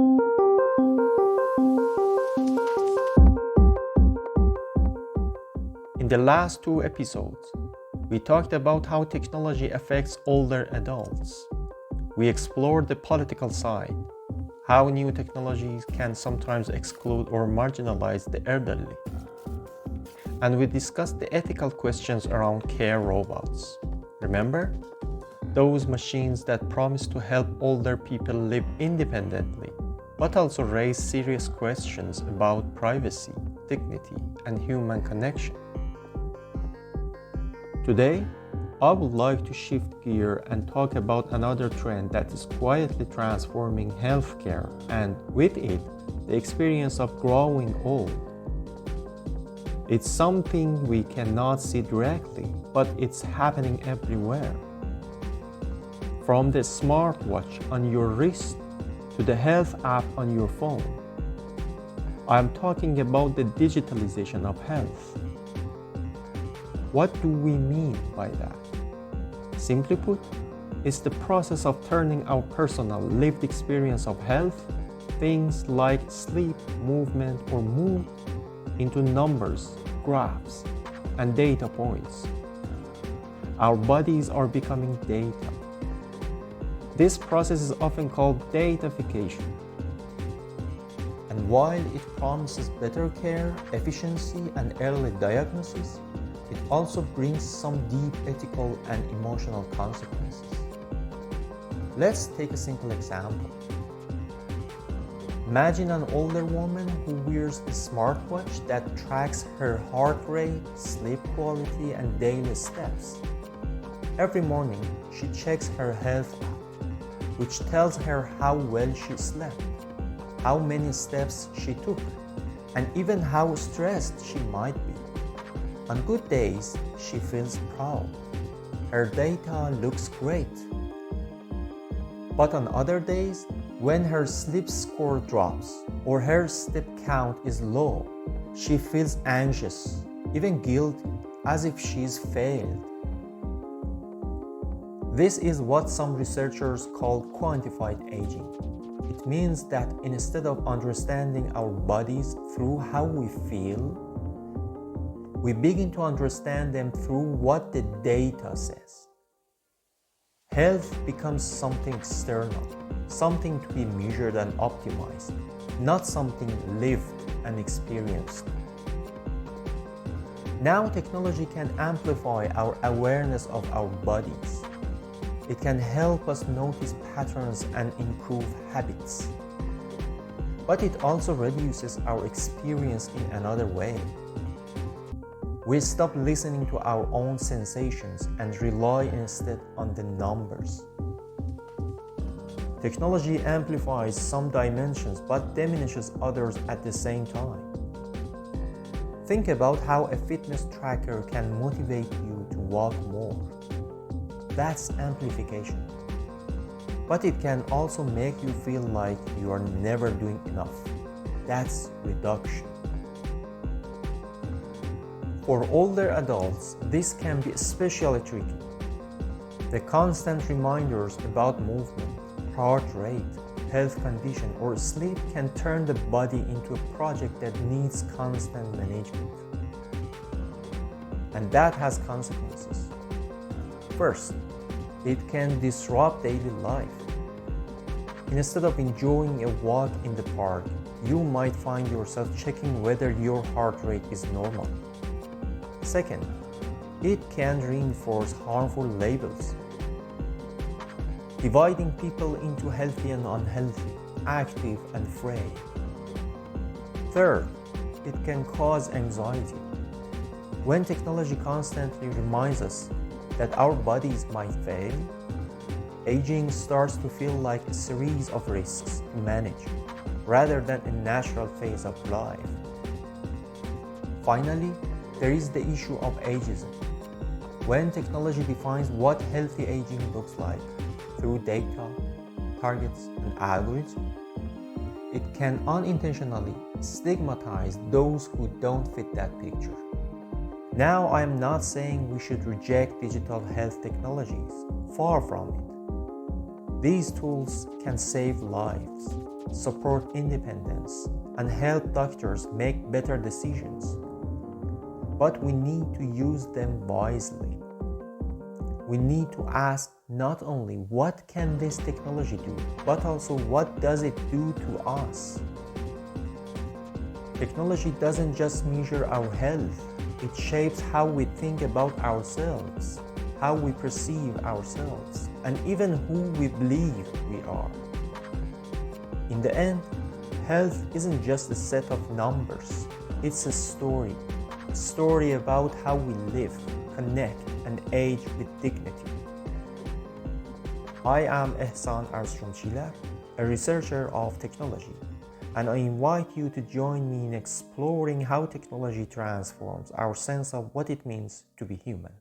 In the last two episodes, we talked about how technology affects older adults. We explored the political side, how new technologies can sometimes exclude or marginalize the elderly. And we discussed the ethical questions around care robots. Remember? Those machines that promise to help older people live independently, but also raise serious questions about privacy, dignity, and human connection. Today, I would like to shift gear and talk about another trend that is quietly transforming healthcare and, with it, the experience of growing old. It's something we cannot see directly, but it's happening everywhere. From the smartwatch on your wrist to the health app on your phone. I'm talking about the digitalization of health. What do we mean by that? Simply put, it's the process of turning our personal lived experience of health, things like sleep, movement, or mood, into numbers, graphs, and data points. Our bodies are becoming data. This process is often called datafication. And while it promises better care, efficiency, and early diagnosis, it also brings some deep ethical and emotional consequences. Let's take a simple example. Imagine an older woman who wears a smartwatch that tracks her heart rate, sleep quality, and daily steps. Every morning, she checks her health app, which tells her how well she slept, how many steps she took, and even how stressed she might be. On good days, she feels proud. Her data looks great. But on other days, when her sleep score drops or her step count is low, she feels anxious, even guilty, as if she's failed. This is what some researchers call quantified aging. It means that instead of understanding our bodies through how we feel, we begin to understand them through what the data says. Health becomes something external, something to be measured and optimized, not something lived and experienced. Now technology can amplify our awareness of our bodies. It can help us notice patterns and improve habits. But it also reduces our experience in another way. We stop listening to our own sensations and rely instead on the numbers. Technology amplifies some dimensions but diminishes others at the same time. Think about how a fitness tracker can motivate you to walk more. That's amplification. But it can also make you feel like you are never doing enough. That's reduction. For older adults, this can be especially tricky. The constant reminders about movement, heart rate, health condition, or sleep can turn the body into a project that needs constant management. And that has consequences. First, it can disrupt daily life. Instead of enjoying a walk in the park, you might find yourself checking whether your heart rate is normal. Second, it can reinforce harmful labels, dividing people into healthy and unhealthy, active and frail. Third, it can cause anxiety. When technology constantly reminds us that our bodies might fail, aging starts to feel like a series of risks to manage, rather than a natural phase of life. Finally, there is the issue of ageism. When technology defines what healthy aging looks like through data, targets, and algorithms, it can unintentionally stigmatize those who don't fit that picture. Now, I am not saying we should reject digital health technologies, far from it. These tools can save lives, support independence, and help doctors make better decisions. But we need to use them wisely. We need to ask not only what can this technology do, but also what does it do to us? Technology doesn't just measure our health, it shapes how we think about ourselves, how we perceive ourselves, and even who we believe we are. In the end, health isn't just a set of numbers, it's a story about how we live, connect, and age with dignity. I am Ehsan Arstromchila, a researcher of technology, and I invite you to join me in exploring how technology transforms our sense of what it means to be human.